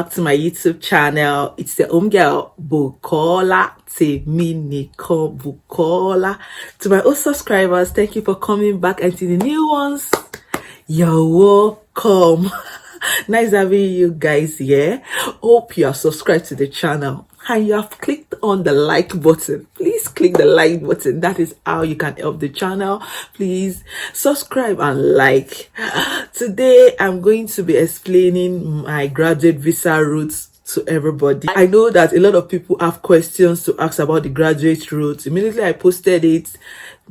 back to my YouTube channel. It's the girl BukolaItalumhe. Bukola. To my old subscribers, thank you for coming back, and to the new ones, you're welcome. Nice having you guys here. Hope you are subscribed to the channel and you have clicked on the like button. Please click the like button. That is how you can help the channel. Please subscribe and like. Today I'm going to be explaining my graduate visa routes to everybody. I know that a lot of people have questions to ask about the graduate route. Immediately I posted it,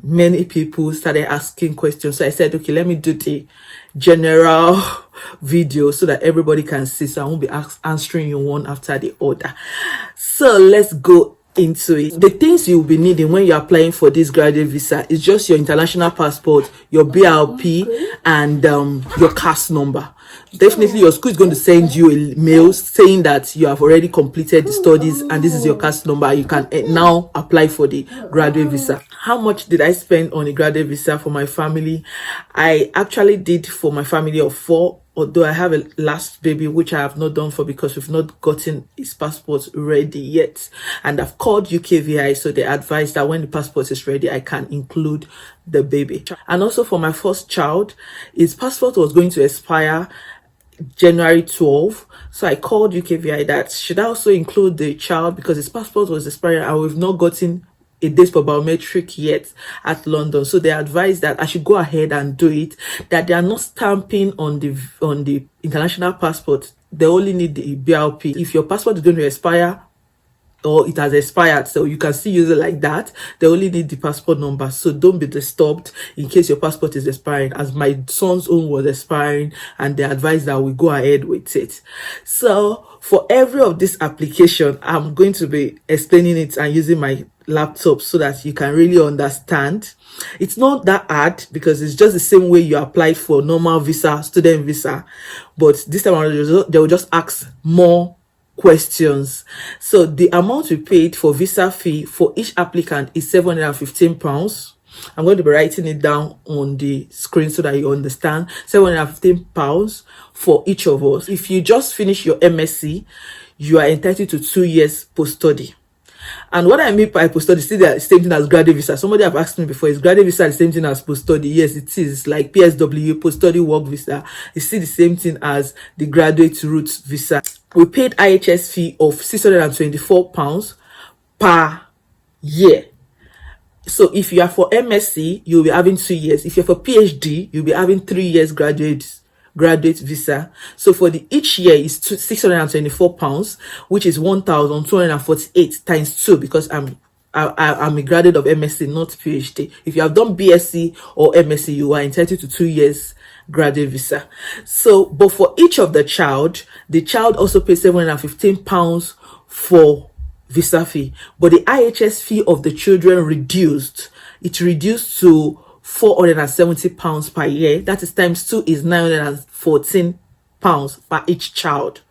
many people started asking questions, so I said, okay, let me do the general video so that everybody can see, so I won't be answering you one after the other. So let's go into it. The things you'll be needing when you're applying for this graduate visa is just your international passport, your BRP, and your CAS number. Definitely your school is going to send you a mail saying that you have already completed the studies and this is your CAS number. You can now apply for the graduate visa. How much did I spend on a graduate visa for my family? I actually did for my family of 4, although I have a last baby which I have not done for because we've not gotten his passport ready yet, and I've called UKVI, so they advised that when the passport is ready I can include the baby. And also for my first child, his passport was going to expire January 12, so I called UKVI that should I also include the child because his passport was expiring and we've not gotten a date for biometric yet at London. So they advised that I should go ahead and do it, that they are not stamping on the international passport. They only need the BRP. If your passport is going to expire or it has expired, so you can still use it like that, they only need the passport number. So don't be disturbed in case your passport is expiring, as my son's own was expiring and they advised that we go ahead with it. So for every of this application, I'm going to be explaining it and using my laptop so that you can really understand. It's not that hard because it's just the same way you apply for normal visa, student visa, but this time around they will just ask more questions. So the amount we paid for visa fee for each applicant is £715. I'm going to be writing it down on the screen so that you understand. £715 for each of us. If you just finish your MSc, you are entitled to 2 years post-study. And what I mean by post-study, still the same thing as graduate visa. Somebody have asked me before, is graduate visa the same thing as post-study? Yes, it is. Like PSW, post-study work visa, it's still the same thing as the graduate route visa. We paid IHS fee of £624 per year. So if you are for MSc, you'll be having 2 years. If you're for PhD, you'll be having 3 years graduate visa. So for the each year is £624, which is 1,248 times 2, because I'm a graduate of MSc, not PhD. If you have done BSc or MSc, you are entitled to 2 years graduate visa. So, but for each of the child also pays £715 for visa fee, but the IHS fee of the children reduced. It reduced to £470 per year. That is times 2 is £914 per each child.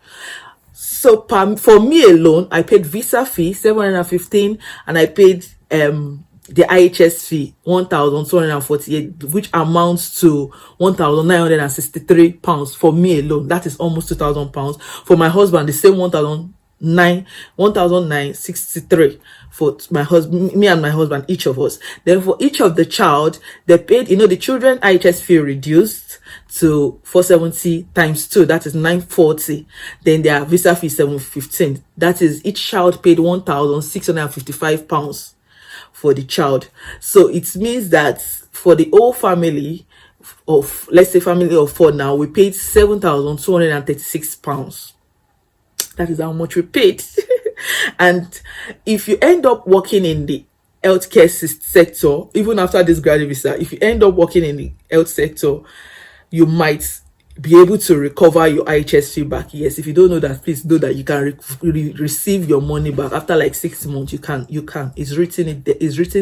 So for me alone, I paid visa fee £715 and I paid the IHS fee £1,248, which amounts to £1,963 for me alone. That is almost £2,000. For my husband, the same £1,963 for my husband, me and my husband, each of us. Then for each of the child, they paid, the children IHS fee reduced to 470 times 2, that is 940. Then their visa fee 715. That is, each child paid £1,655 for the child. So it means that for the whole family of, let's say family of 4 now, we paid £7,236. That is how much we paid. And if you end up working in the healthcare sector, even after this graduate visa, if you end up working in the health sector, you might be able to recover your IHS fee back. Yes, if you don't know that, please know that you can receive your money back after like 6 months. You can. It's written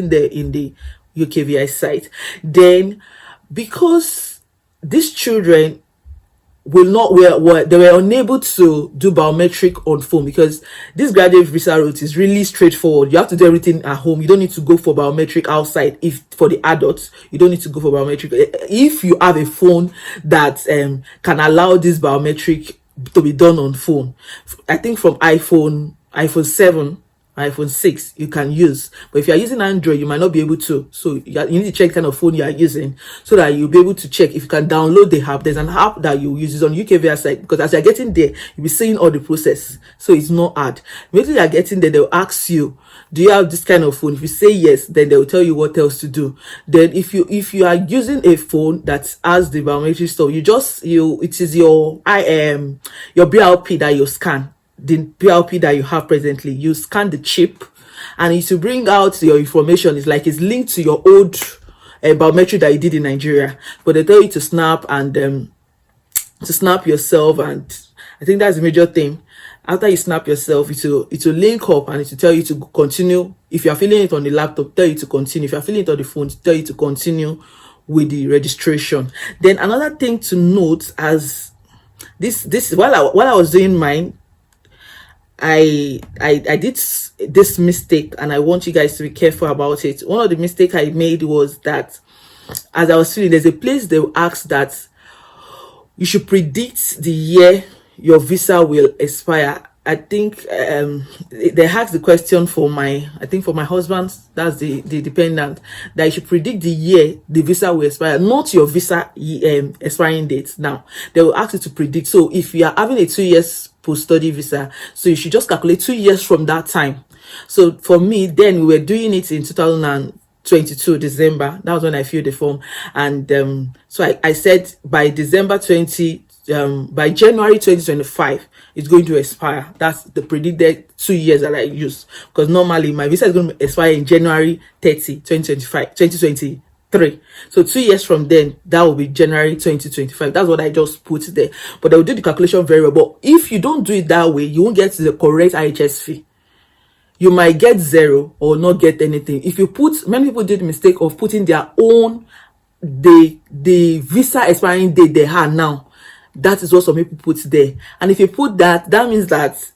there in the UKVI site. Then, because these children they were unable to do biometric on phone, because this graduate visa route is really straightforward. You have to do everything at home. You don't need to go for biometric outside. If for the adults, you don't need to go for biometric. If you have a phone that can allow this biometric to be done on phone. I think from iPhone 7, iPhone 6 you can use, but if you are using Android you might not be able to. So you need to check the kind of phone you are using, so that you'll be able to check if you can download the app. There's an app that you use, is on UKVI site, because as you're getting there you'll be seeing all the process, so it's not hard. Immediately you're getting there, they'll ask you, do you have this kind of phone? If you say yes, then they'll tell you what else to do. Then if you are using a phone that has the biometric stuff, it is your BRP that you scan, the BRP that you have presently. You scan the chip, and it will bring out your information. It's like it's linked to your old biometric that you did in Nigeria, but they tell you to snap and to snap yourself, and I think that's the major thing. After you snap yourself, it will link up, and it will tell you to continue. If you are feeling it on the laptop, tell you to continue. If you are feeling it on the phone, tell you to continue with the registration. Then another thing to note, as this while I was doing mine, I did this mistake, and I want you guys to be careful about it. One of the mistakes I made was that as I was filling, there's a place they will ask that you should predict the year your visa will expire. I think they asked the question for my husband, that's the dependent, that you should predict the year the visa will expire, not your visa expiring date. Now they will ask you to predict. So if you are having a 2 years post-study visa, so you should just calculate 2 years from that time. So for me, then we were doing it in 2022 December. That was when I filled the form, and so I said by by January 2025 it's going to expire. That's the predicted 2 years that I used, because normally my visa is going to expire in January 30, 2023. So 2 years from then, that will be January 2025. That's what I just put there, but they will do the calculation very well. But if you don't do it that way, you won't get the correct IHS fee. You might get zero or not get anything. If you put, many people did the mistake of putting their own the visa expiring date they have now. That is what some people put there, and if you put that, that means that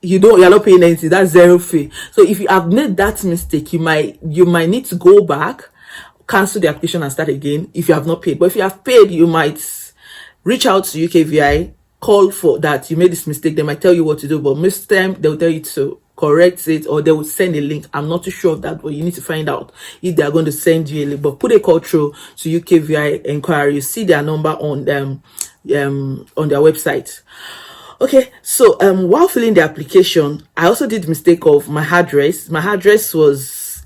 you're not paying anything. That's zero fee. So if you have made that mistake, you might need to go back, cancel the application, and start again if you have not paid. But if you have paid, you might reach out to UKVI, call for that you made this mistake. They might tell you what to do, but most time they'll tell you to correct it, or they will send a link. I'm not too sure of that, but you need to find out if they are going to send you a link. But put a call through to UKVI inquiry. You see their number on their website. Okay, so while filling the application, I also did the mistake of my address. My address was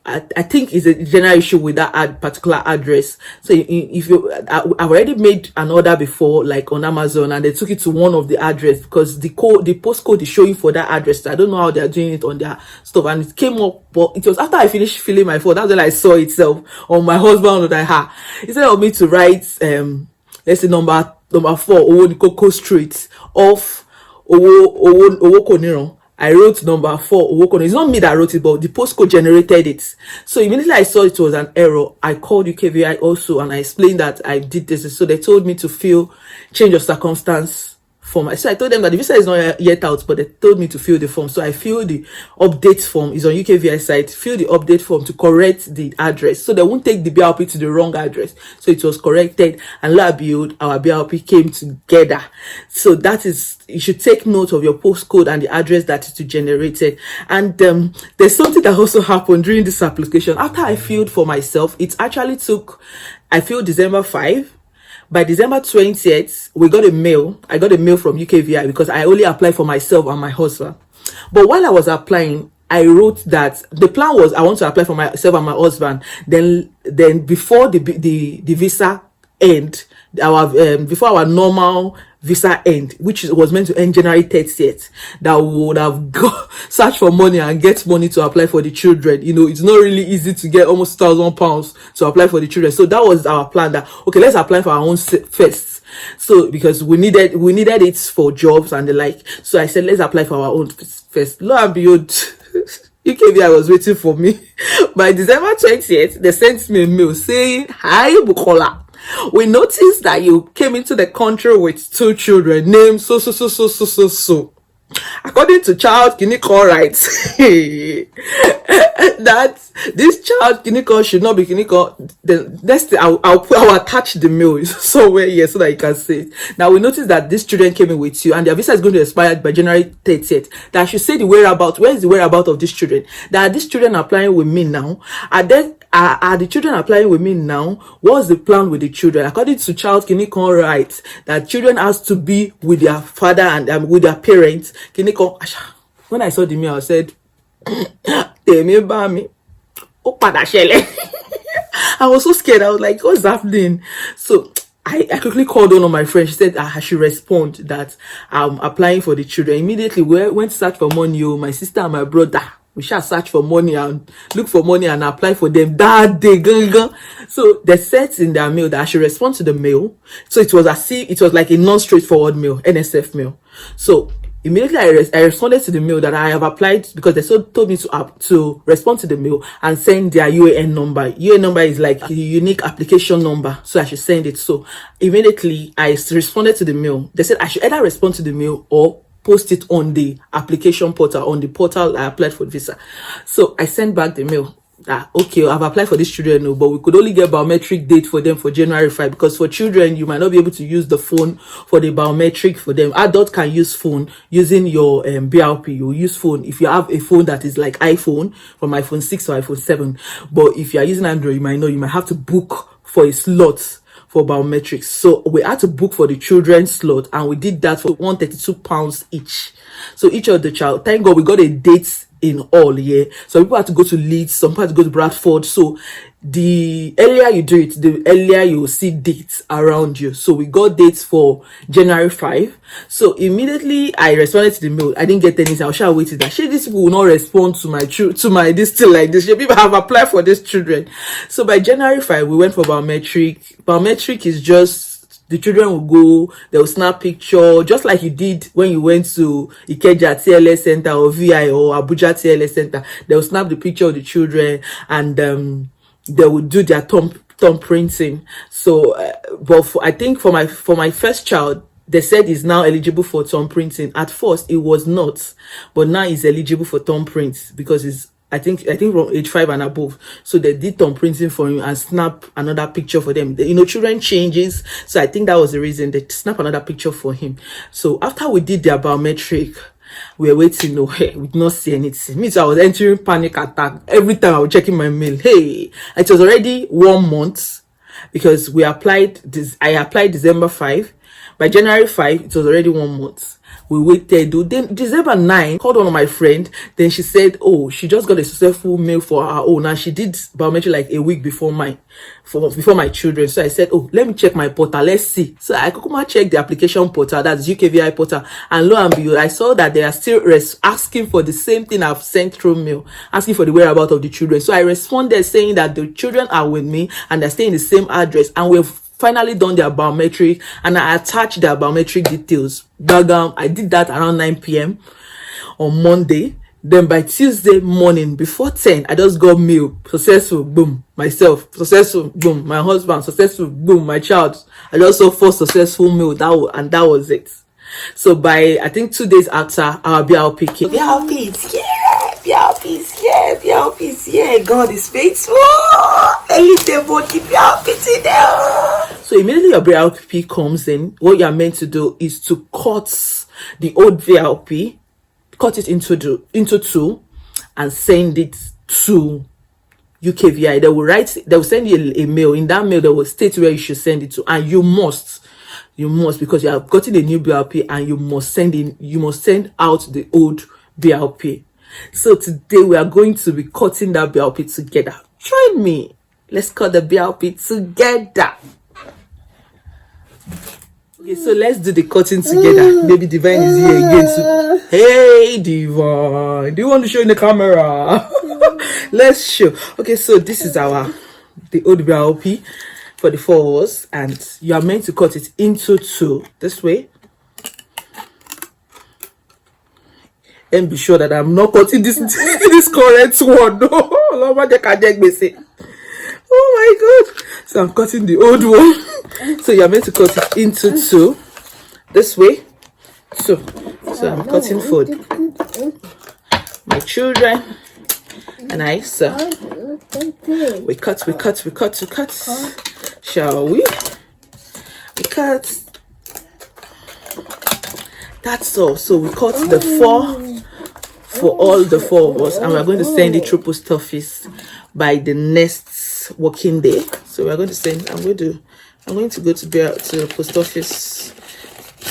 I think is a general issue with that particular address. So if I've already made an order before, like on Amazon, and they took it to one of the address, because the postcode is showing for that address. I don't know how they're doing it on their stuff, and it came up, but it was after I finished filling my phone. That's when I saw itself on my husband. That instead of me to write let's say number 4 Owonikoko Street off Owokoniran, I wrote number 4 Owokoniran. It's not me that wrote it, but the postcode generated it. So immediately I saw it was an error, I called UKVI also, and I explained that I did this. So they told me to change of circumstance form. So I told them that the visa is not yet out, but they told me to fill the form. So I filled the update form. It's on UKVI site. Fill the update form to correct the address, so they won't take the BRP to the wrong address. So it was corrected, and lo and behold, our BRP came together. So that is, you should take note of your postcode and the address that is generated. And there's something that also happened during this application. After I filled for myself, it actually took, I filled December 5. By December 20th, we got a mail. I got a mail from UKVI, because I only applied for myself and my husband. But while I was applying, I wrote that the plan was I want to apply for myself and my husband. Then before the visa end, before our normal visa end, which was meant to end January 30th, that we would have search for money and get money to apply for the children. It's not really easy to get almost £1,000 to apply for the children. So that was our plan, that okay, let's apply for our own first. So because we needed it for jobs and the like. So I said, let's apply for our own first. Lo and behold, UKVI was waiting for me. By December 20th, they sent me a mail saying, "Hi Bukola, we noticed that you came into the country with 2 children named so. According to child clinical rights, that this child clinical should not be clinical. The next thing I'll attach the mail somewhere here so that you can see it. Now we notice that these children came in with you and their visa is going to expire by January 30th. That I should say the whereabouts. Where is the whereabouts of these children? That these children are applying with me now. And then are the children applying with me now? What's the plan with the children? According to child clinical rights, that children has to be with their father and with their parents. Clinical. When I saw the mail, I said, I was so scared. I was like, what's happening? So I quickly called one of my friends. She said I should respond that I'm applying for the children. Immediately we went to search for money. My sister and my brother, we shall search for money and look for money and apply for them that day. So they said in their mail that I should respond to the mail. So it was as if it was like a non-straightforward mail, NSF mail. So immediately I responded to the mail that I have applied because they told me to respond to the mail and send their UAN number. UAN number is like a unique application number, so I should send it. So immediately I responded to the mail. They said I should either respond to the mail or post it on the application portal, on the portal I applied for the visa. So I sent back the mail. Okay, I've applied for these children, but we could only get biometric date for them for January 5 because for children you might not be able to use the phone for the biometric for them. Adults can use phone using your BRP. You use phone if you have a phone that is like iPhone, from iPhone 6 or iPhone 7. But if you are using Android, you might have to book for a slot for biometrics. So we had to book for the children's slot and we did that for £132 each. So each of the child, thank God we got a date in all, yeah. So people had to go to Leeds, some people had to go to Bradford. So the earlier you do it, the earlier you will see dates around you. So we got dates for January 5. So immediately I responded to the mail. I didn't get anything. I was sure waiting that these people will not respond to my this still like this. People have applied for these children. So by January 5, we went for biometric. Biometric is just the children will go, they will snap picture, just like you did when you went to Ikeja TLS Center or VI or Abuja TLS Center. They will snap the picture of the children and they will do their thumb printing. So, but I think for my first child, they said he's now eligible for thumb printing. At first, it was not, but now he's eligible for thumb prints because he's I think from age 5 and above. So they did thumb printing for him and snap another picture for them. Children changes. So I think that was the reason they snap another picture for him. So after we did their biometric, we were waiting. No, we did not see anything. Means I was entering panic attack every time I was checking my mail. Hey, it was already 1 month because I applied December 5. By January 5, it was already 1 month. We waited. Then December 9, called one of my friend. Then she said, oh, she just got a successful mail for her own. And she did biometric like a week before before my children. So I said, oh, let me check my portal. Let's see. So I could check the application portal, that's UKVI portal. And lo and behold, I saw that they are still asking for the same thing I've sent through mail, asking for the whereabouts of the children. So I responded saying that the children are with me and they're staying in the same address. And we've finally done their biometric and I attached their biometric details. I did that around 9 p.m. on Monday. Then by Tuesday morning before 10, I just got mail. Successful, boom. Myself, successful, boom. My husband, successful, boom. My child. I just saw 4 successful mail. That was it. So by, I think 2 days after, our BRP came. BRPs, yeah! BRPs, yeah! BRPs, yeah! God is faithful! So immediately your BRP comes in, what you are meant to do is to cut the old BRP, cut it into 2 and send it to UKVI. They will send you a mail. In that mail, they will state where you should send it to, and you must, because you have gotten a new BRP and you must send out the old BRP. So today we are going to be cutting that BRP together. Join me. Let's cut the BRP together. Okay, so let's do the cutting together. Baby Divine is here again. So, hey Divine, do you want to show in the camera? Let's show. Okay, so this is the old BRP for the 4 of us, and you are meant to cut it into 2 this way. And be sure that I'm not cutting this correct one. No. Oh my god. So I'm cutting the old one. So you're meant to cut it into 2 this way. So So I'm cutting food. My children and I, so we cut. Shall we? We cut. That's all. So we cut the 4 for all the 4 of us, and we're going to send it through post office by the next working day. So we're going to send. I'm going to go to the post office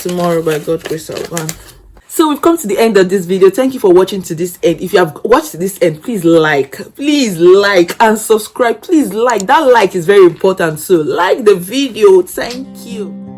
tomorrow by God's grace. I'll go. So we've come to the end of this video. Thank you for watching to this end. If you have watched to this end, please like and subscribe. Please like. That like is very important. So like the video. Thank you.